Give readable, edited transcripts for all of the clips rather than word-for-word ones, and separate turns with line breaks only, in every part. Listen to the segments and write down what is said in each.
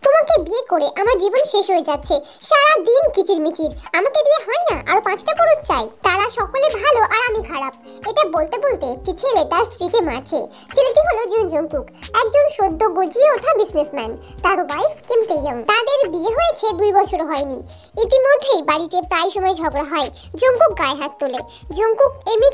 তোমাকে বিয়ে করে আমার জীবন শেষ হয়ে যাচ্ছে। সারা দিন কিচিরমিচির, আমাকে দিয়ে হয় না, আরো 5টা পুরুষ চাই। তারা সকলে ভালো আর আমি খারাপ। এটা বলতে বলতে একটি ছেলে তার স্ত্রীকে মারছে। ছেলেটি হলো জুন জংকুক, একজন সদ্য গজিয়ে ওঠা বিজনেসম্যান। তার ওয়াইফ কিম তেইয়ং। তাদের বিয়ে হয়েছে 2 বছর হয়নি। ইতিমধ্যেই বাড়িতে প্রায় সময় ঝগড়া হয়। জংকুক গায়ে হাত তোলে। জংকুক এমনি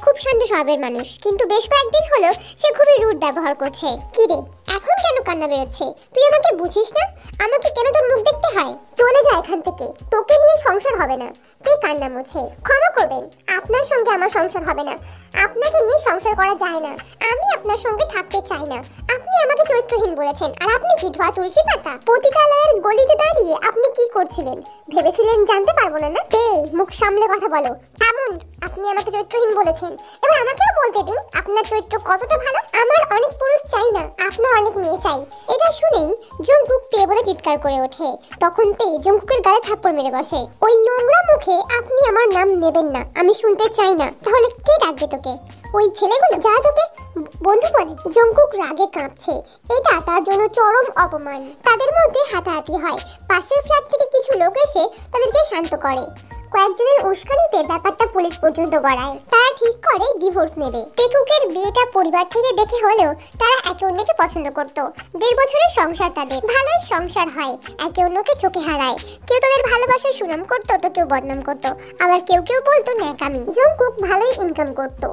খুব শান্ত স্বভাবের মানুষ, কিন্তু বেশ কয়েকদিন হলো সে খুবই রুড ব্যবহার করছে। কি রে, এখন কেন কান্না বেরোচ্ছে? তুই আমাকে বুঝিস না? আমাকে কেন তোর মুখ দেখতে হয়? চলে যা এখান থেকে, তোকে নিয়ে সংসার হবে না। তুই কান্না মুছে। ক্ষমা করবেন, আপনার সঙ্গে আমার সংসার হবে না। আপনাকে নিয়ে সংসার করা যায় না। আমি আপনার সঙ্গে থাকতে চাই না। আপনি আমাকে চরিত্রহীন বলেছেন, আর আপনি কি ধোয়া তুলসী পাতা? পতিতালয়ের গলিতে দাঁড়িয়ে আপনি কি করছিলেন? ভেবেছিলেন জানতে পারবো না? না মুখ সামলে কথা বলো। থামুন, আপনি আমাকে চরিত্রহীন বলেছেন, এবার আমাকেও বলতে দিন আপনার চরিত্র কতটা ভালো। আমার অনেক পুরুষ চাই না, আপনার অনেক মেয়ে চাই। এটা শুনেই জংকুক তে বলে চিৎকার করে ওঠে। তখন তে জংকুকের গালে থাপ্পড় মেরে বসে। ওই নোংরা মুখে আপনি আমার নাম নেবেন না, আমি শুনতে চাই না। তাহলে কে ডাকবে তোকে? ওই ছেলেগুলো যারা তোকে বন্ধু বলে। জংকুক রাগে কাঁপছে। এটা তার জন্য চরম অপমান। তাদের মধ্যে হাতাহাতি হয়। পাশের ফ্ল্যাট থেকে কিছু লোক এসে তাদেরকে শান্ত করে। কয়েকজনের উস্কানিতে ব্যাপারটা পুলিশ পর্যন্ত গড়ায়। তারা ঠিক করে ডিভোর্স নেবে। তেকুকের বিয়েটা পরিবার থেকে দেখে হলেও তারা একে অন্যকে পছন্দ করত। 1.5 বছরের সংসার তাদের। ভালোই সংসার হয়, একে অন্যকে চোখে হারায়। কেউ তাদের ভালোবাসার সুনাম করতো, তো কেউ বদনাম করতো, আবার কেউ কেউ বলতো ন্যাকামি। জংকুক ভালোই ইনকাম করত।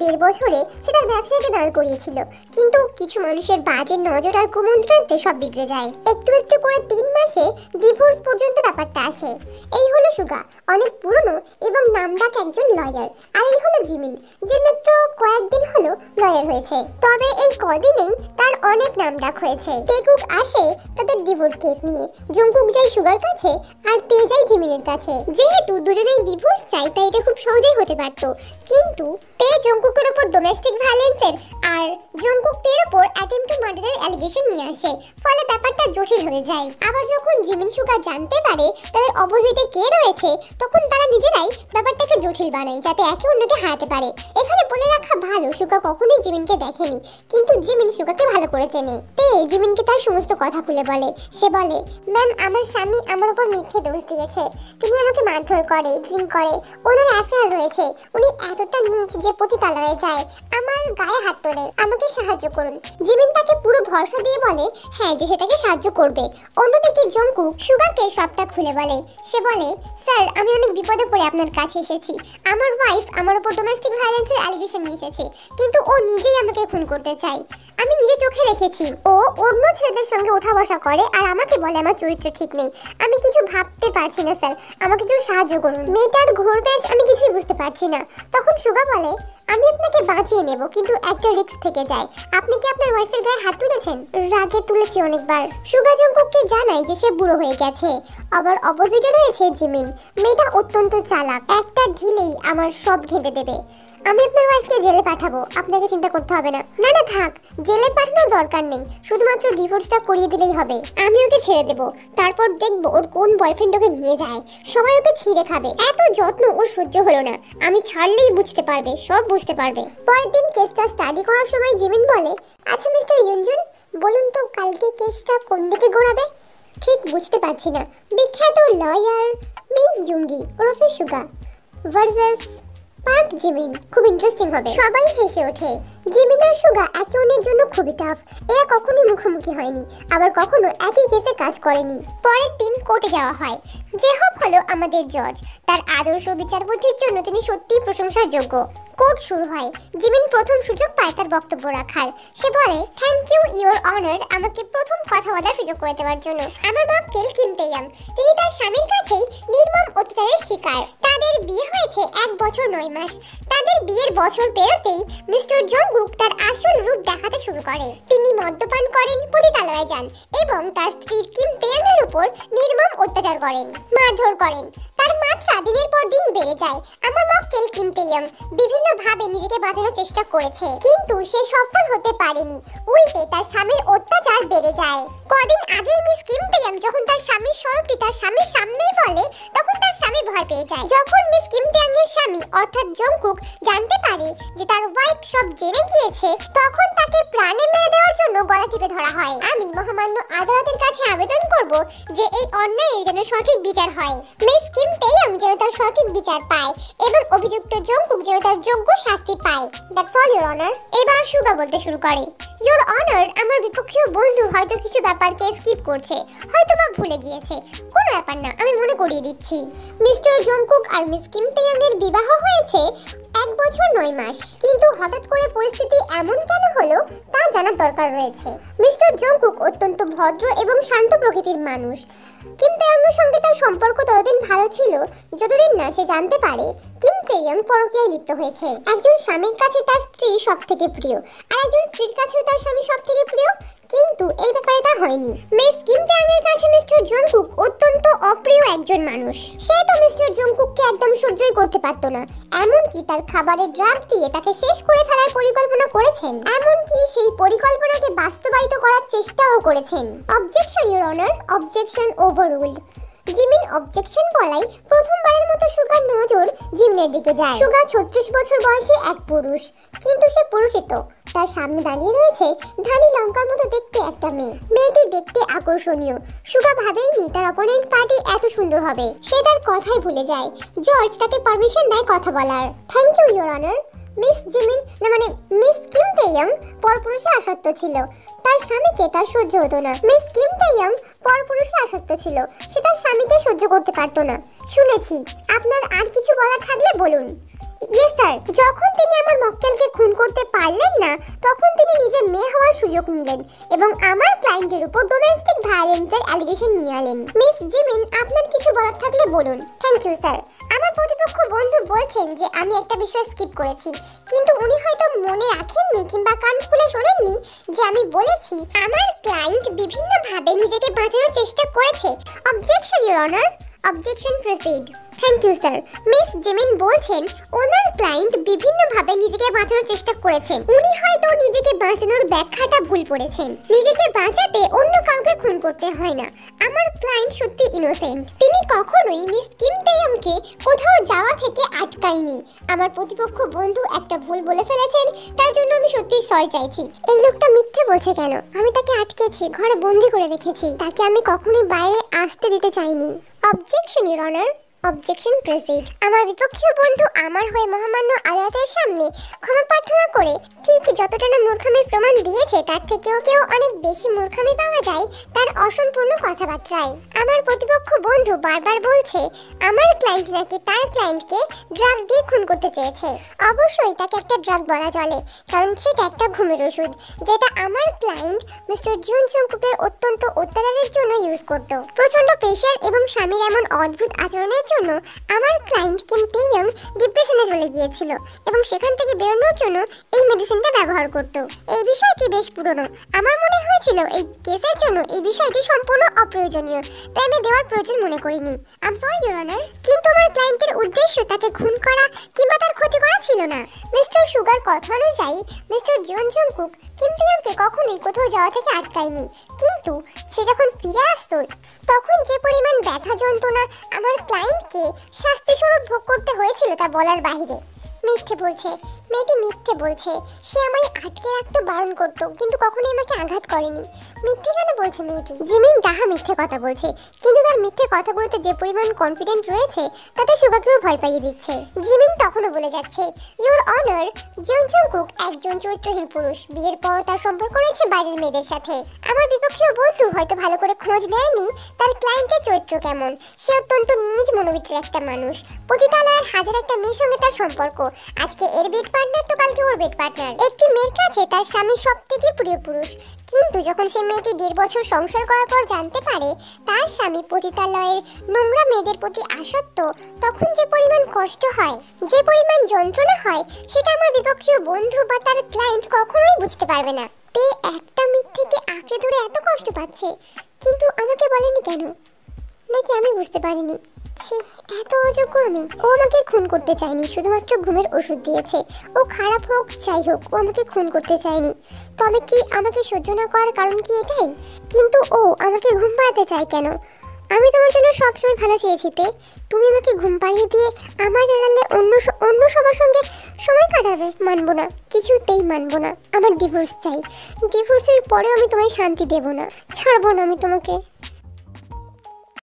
1.5 বছরে সে তার ব্যবসাকে দাঁড় করিয়েছিল, কিন্তু কিছু মানুষের বাজে নজর আর কুমন্ত্রণাতে সব বিগড়ে যায়। একটু একটু করে 3 মাসে ডিভোর্স পর্যন্ত ব্যাপারটা আসে। এই হলো সুগা, অনেক পুরনো এবং নামডাক একজন লয়ার। আর এই হলো জিমিন, যে মাত্র কয়েকদিন হলো লয়ার হয়েছে। তবে এই কদিনেই তার অনেক নামডাক হয়েছে। তেকুক আসে তাদের ডিভোর্স কেস নিয়ে। জংকুক যায় সুগার কাছে, আর তে যায় জিমিনের কাছে। যেহেতু দুজনেই ডিভোর্স চাই, তাই এটা খুব সহজেই হতে পারত। কিন্তু তে জংকুকের উপর ডোমেস্টিক ভায়োলেন্সের আর জংকুক তের উপর অ্যাটেম্প টু মার্ডারের অ্যালিগেশন নিয়ে আসে। ফলে ব্যাপারটা জটিল হয়ে যায়। আবার যখন জিমিন সুগা জানতে পারে তাদের অপোজিটে কে রয়েছে, তখন তারা নিজেরাই ব্যাপারটাকে জটিল বানায়, যাতে একে অন্যকে হারাতে পারে। এখানে বলে রাখা ভালো, সুগা কখনোই জিমিনকে দেখেনি, কিন্তু জিমিন সুগাকে ভালো করে চেনে। তে জিমিনকে তার সমস্ত কথা খুলে বলে। সে বলে, ম্যাম, আমার স্বামী আমার উপর মিথ্যে দোষ দিয়েছে। তিনি আমাকে মারধর করে, ড্রিঙ্ক করে, ওনার অ্যাফেয়ার রয়েছে। উনি এতটা নীচ যে পতিতালয়ে যায়, আমার গায়ে হাত তোলে। আমাকে সাহায্য করুন। জিমিন তাকে পুরো ভরসা দিয়ে বলে হ্যাঁ, যে সেটাকে সাহায্য করবে। অন্যদিকে জংকুক সুগাকে সবটা খুলে বলে। সে বলে, স্যার, আমি অনেক বিপদে পড়ে আপনার কাছে এসেছি। আমার ওয়াইফ আমার উপর ডোমেস্টিক ভায়োলেন্সের অ্যালিগেশন নিয়ে এসেছে, কিন্তু ও নিজেই আমাকে খুন করতে চায়। আমি নিজে চোখে রেখেছি। ও অন্য ছেলেদের সঙ্গে ওঠা বসা করে আর আমাকে বলে আমার চরিত্র ঠিক নেই। আমি কিছু ভাবতে পারছি না স্যার, আমাকে কেউ সাহায্য করুন। মেয়েটার ঘোর প্যাচ আমি কিছুই বুঝতে পারছি না। তখন সুগা বলে, আমি আপনাকে বাঁচিয়ে নেব, কিন্তু একটা রিস্ক থেকে যায়। আপনি কি আপনার ওয়াইফের গায়ে হাত তুলেছেন? রাগে তুলেছি অনেকবার। সুগা জংকুককে জানায় যে সে বুড়ো হয়ে গেছে। আবার অপোজিটে রয়েছে জিমিন। মেয়েটা অত্যন্ত চালাক, একটা ঢিলেই আমার সব ঘেঁটে দেবে। আমি আপনার ওয়াইফকে জেলে পাঠাবো, আপনাকে চিন্তা করতে হবে না। না না, থাক, জেলে পাঠানোর দরকার নেই, শুধুমাত্র ডিভোর্সটা করিয়ে দিলেই হবে। আমি ওকে ছেড়ে দেবো, তারপর দেখবো ওর কোন বয়ফ্রেন্ড ওকে নিয়ে যায়। সবাই ওকে ছিঁড়ে খাবে। এত যত্ন ওর সহ্য হলো না। আমি ছাড়লেই বুঝতে পারবে, সব বুঝতে পারবে। পরের দিন কেসটা স্টাডি করার সময় জিমিন বলে, আচ্ছা মিস্টার ইউনজুন, বলুন তো কালকে কেসটা কোন দিকে ঘোরাবে? ঠিক বুঝতে পারছি না। বিখ্যাত লয়ার মিন ইয়ুঙ্গি ওরফে সুগা ভার্সেস পার্ক জিমিন, খুব ইন্টারেস্টিং হবে। সবাই হেসে ওঠে। জিমিন আর সুগা একে অন্যের জন্য খুবই টাফ। এরা কখনোই মুখোমুখি হয়নি, আবার কখনো একই কেসে কাজ করেনি। পরের দিন কোর্টে যাওয়া হয়। যে হোক হলো আমাদের জজ। তার আদর্শ বিচার বুদ্ধির জন্য তিনি সত্যিই প্রশংসার যোগ্য। কোর্ট শুরু হয়। জিমিন প্রথম সুযোগ পায় তার বক্তব্য রাখার। সে বলে, থ্যাংক ইউ ইওর অনার, আমাকে প্রথম কথা বলার সুযোগ করে দেওয়ার জন্য। আমার মক্কেল কিম তেইয়ং, তিনি তার স্বামীর কাছেই নির্মম অত্যাচারের শিকার। তাদের বিয়ে হয়েছে 1 বছর 9 মাস। তাদের বিয়ের বছর পেরোতেই মিস্টার জংকুক তার আসল রূপ দেখাতে শুরু করে। তিনি মদ্যপান করেন, পতিতালয়ে যান এবং তার স্ত্রী কিম তেইয়ং এর উপর নির্মম অত্যাচার করেন, মারধর করেন। তার মাত্রা দিনের পর দিন বেড়ে যায়। আমার মক্কেল কিম তেইয়ং বিভিন্ন ভাবে নিজেকে বাঁচানোর চেষ্টা করেছে, কিন্তু সে সফল হতে পারেনি। উল্টে তার স্বামীর অত্যাচার বেড়ে যায়। কদিন আগেই মিস কিম তেয়াং যখন তার স্বামীর স্বরূপটি তার স্বামীর সামনেই বলে, তখন তার স্বামী ভয় পেয়ে যায়। যখন মিস কিম তেয়াং এর স্বামী অর্থাৎ জংকুক জানতে পারে যে তার ওয়াইফ সব জেনে গিয়েছে, তখন তাকে প্রাণে মেরে দেওয়ার জন্য গলা টিপে ধরা হয়। আমি মহামান্য আদালতের কাছে আবেদন করব যে এই অন্যায়ের যেন সঠিক বিচার হয়। মিস কিম তেয়াং যেন তার সঠিক বিচার পায় এবং অভিযুক্ত জংকুক যেন তার যোগ্য শাস্তি পায়। That's all your honour. এবার সুগা বলতে শুরু করে, ইওর অনার, আমার বিপক্ষীয় বন্ধু হয়তো কিছু ব্যাপারকে স্কিপ করছে, হয়তো বা ভুলে গিয়েছে। কোনো ব্যাপার না, আমি মনে করিয়ে দিচ্ছি। মিস্টার জংকুক আর মিস কিম তেয়াং এর বিবাহ হয়েছে 1 বছর 9 মাস, কিন্তু হঠাৎ করে পরিস্থিতি এমন কেন হলো তা জানার দরকার রয়েছে। মিস্টার জংকুক অত্যন্ত ভদ্র এবং শান্ত প্রকৃতির মানুষ। কিম তেয়াং এর সঙ্গে তার সম্পর্ক ততদিন ভালো ছিল যতদিন না সে জানতে পারে কিম তেয়াং পরকীয়ায় লিপ্ত হয়েছে। একজন স্বামীর কাছে তার স্ত্রী সবথেকে প্রিয়, আর একজন স্ত্রীর কাছেও তার স্বামী সবথেকে প্রিয়, কিন্তু এই ব্যাপারে তা হয়নি। মিস কিম তেয়াং এর কাছে মিস্টার জংকুক অত্যন্ত অপ্রিয় একজন মানুষ। সে তো মিস্টার জংকুককে একদম সহ্যই করতে পারত না, এমনকি তার খাবারে ড্রাগ দিয়ে তাকে শেষ করে ফেলার পরিকল্পনা করেছেন, এমনকি সেই পরিকল্পনাকে বাস্তবায়িত করার চেষ্টাও করেছেন। Objection your honour, objection overruled. Jimin objection বলাই প্রথমবারের মতো সুগার নজর জিমিনের দিকে যায়। সুগা 36 বছর বয়সী এক পুরুষ, কিন্তু সে পুরুষই তো। তার সামনে দাঁড়িয়ে রয়েছে ধানি লঙ্কার মতো দেখতে একটা মেয়ে। মেয়েটি দেখতে আকর্ষণীয়। সুগা ভাবেইনি তার অপোনেন্ট পার্টি এত সুন্দর হবে। সে তার কথাই ভুলে যায়। জর্জ তাকে পারমিশন দেয় কথা বলার। Thank you your honour. Miss Jimin miss Kim Taeyang পরপুরুষে আসক্ত ছিল। তার স্বামীকে তার সহ্য হতো না। মিস কিম তেয়াং পরপুরুষে আসক্ত ছিল, সে তার স্বামীকে সহ্য করতে পারতো না। শুনেছি, আপনার আর কিছু বলার থাকলে বলুন। ইয়েস স্যার, যখন তিনি আমার মক্কেলকে খুন করতে পারলেন না, তখন তিনি নিজে মেয়ে হওয়ার সুযোগ নিলেন এবং আমার ক্লায়েন্টের উপর ডোমেস্টিক ভায়োলেন্সের অ্যালিগেশন নিয়ে আনেন। মিস জিমিন, আপনার কিছু বলার থাকলে বলুন। Thank you sir. আমার প্রতিপক্ষ বন্ধু বলছেন যে আমি একটা বিষয় স্কিপ করেছি, কিন্তু উনি হয়তো মনে রাখেননি কিংবা কান খুলে শোনেননি যে আমি বলেছি আমার ক্লায়েন্ট বিভিন্নভাবে নিজেকে বাঁচানোর চেষ্টা করেছে। Objection your honour. Objection proceed. Thank you sir. Miss Jimin বলছেন ওনার ক্লায়েন্ট বিভিন্নভাবে নিজেকে বাঁচানোর চেষ্টা করেছেন। উনি হয়তো নিজেকে বাঁচানোর ব্যাখ্যাটা ভুল করেছেন। নিজেকে বাঁচাতে অন্য কাউকে খুন করতে হয় না। আমার ক্লায়েন্ট সত্যি ইনোসেন্ট। তিনি কখনোই মিস কিম তেয়াংকে কোথাও যাওয়া থেকে আটকায়নি। আমার প্রতিপক্ষ বন্ধু একটা ভুল বলে ফেলেছেন, তার জন্য আমি সত্যি সরি চাইছি। এই লোকটা মিথ্যে বলছে কেন? আমি তাকে আটকেছি, ঘরে বন্দি করে রেখেছি। তাকে আমি কখনোই বাইরে আসতে দিতে চাইনি। Objection your honour. Objection proceed. আমার বিপক্ষীয় বন্ধু আমার হয়ে মহামান্য আদালতের সামনে ক্ষমা প্রার্থনা করে ঠিক যতটা না মূর্খামির প্রমাণ দিয়েছে, তার থেকেও অনেক বেশি মূর্খামি পাওয়া যায় তার অসম্পূর্ণ কথাবার্তায়। আমার প্রতিপক্ষ বন্ধু বারবার বলছে আমার ক্লায়েন্ট নাকি তার ক্লায়েন্টকে ড্রাগ দিয়ে খুন করতে চেয়েছে। অবশ্যই তাকে একটা ড্রাগ বলা চলে, কারণ সেটা একটা ঘুমের ওষুধ, যেটা আমার ক্লায়েন্ট মিস্টার জুন জংকুকের অত্যন্ত অত্যাচারের জন্য ইউজ করত। প্রচন্ড প্রেশার এবং স্বামীর এমন অদ্ভুত আচরণের জন্য আমার ক্লায়েন্ট কিম তেয়াং ডিপ্রেশনে চলে গিয়েছিল এবং সেখান থেকে বেরোনোর জন্য এই মেডিসিনটা ব্যবহার করত। এই বিষয়টি বেশ পুরনো। আমার মনে হয়েছিল এই কেসের জন্য এই বিষয়টি সম্পূর্ণ অপ্রয়োজনীয়, তাই আমি দেওয়ার প্রয়োজন মনে করিনি। I am sorry your honour. কিন্তু আমার ক্লায়েন্টের উদ্দেশ্য তাকে খুন করা কিংবা তার ক্ষতি করা ছিল না। মিস্টার সুগার কথা অনুযায়ী মিস্টার জুন জংকুক কিম তেয়াংকে কখনোই কোথাও যাওয়া থেকে আটকায়নি, কিন্তু সে যখন ফিরে আসতো তখন যে পরিমাণ ব্যথা যন্ত্রণা আমার ক্লায়েন্টকে শাস্তিস্বরূপ ভোগ করতে হয়েছিল তা বলার বাহিরে। মিথ্যে বলছে, মেয়েটি মিথ্যে বলছে। সে আমায় আটকে রাখতে বারণ করতো, কিন্তু কখনোই আমাকে আঘাত করেনি। মিথ্যে কেন বলছে মেয়েটি? জিমিন ডাহা মিথ্যে কথা বলছে, কিন্তু তার মিথ্যে কথাগুলোতে যে পরিমাণ কনফিডেন্ট রয়েছে তাতে সুগাকেও ভয় পাইয়ে দিচ্ছে। জিমিন তখনও বলে যাচ্ছে, ইওর অনার, জুন জংকুক একজন চরিত্রহীন পুরুষ। বিয়ের পর তার সম্পর্ক রয়েছে বাইরের মেয়েদের সাথে। আমার বিপক্ষীয় বন্ধু হয়তো ভালো করে খোঁজ নেয়নি তার ক্লায়েন্টের চরিত্র কেমন। সে অত্যন্ত নিজ মনোবৃত্তির একটা মানুষ। পতিতালয়ের হাজার একটা মেয়ের সঙ্গে তার সম্পর্ক। আজকে এর বেড পার্টনার তো কালকে ওর বেড পার্টনার। একটি মেয়ের কাছে তার স্বামী সবথেকে প্রিয় পুরুষ, কিন্তু যখন সে মেয়েটি 1.5 বছর সংসার করার পর জানতে পারে তার স্বামী পতিতালয়ের নোংরা মেয়েদের প্রতি আসক্ত, তখন যে পরিমাণ কষ্ট হয়, যে পরিমাণ যন্ত্রণা হয়, সেটা আমার বিপক্ষীয় বন্ধু বা তার ক্লায়েন্ট কখনোই বুঝতে পারবে না। তে একটা মিথ্যেকে আঁকড়ে ধরে এত কষ্ট পাচ্ছে, কিন্তু আমাকে বলেনি কেন? নাকি আমি বুঝতে পারিনি? ছি, এত অযোগ্য আমি। ও আমাকে খুন করতে চায়নি, শুধুমাত্র ঘুমের ওষুধ দিয়েছে। ও খারাপ হোক যাই হোক, ও আমাকে খুন করতে চায়নি। তবে কি আমাকে সহ্য না করার কারণ কি এটাই? কিন্তু ও আমাকে ঘুম পাড়াতে চায় কেন? আমি তোমার জন্য সবসময় ভালো চেয়েছি তে। তুমি আমাকে ঘুম পাড়িয়ে দিয়ে আমার এড়ালে অন্য সবার সঙ্গে সময় কাটাবে? মানবো না, কিছুতেই মানবো না। আমার ডিভোর্স চাই। ডিভোর্সের পরেও আমি তোমায় শান্তি দেব না, ছাড়বো না আমি তোমাকে।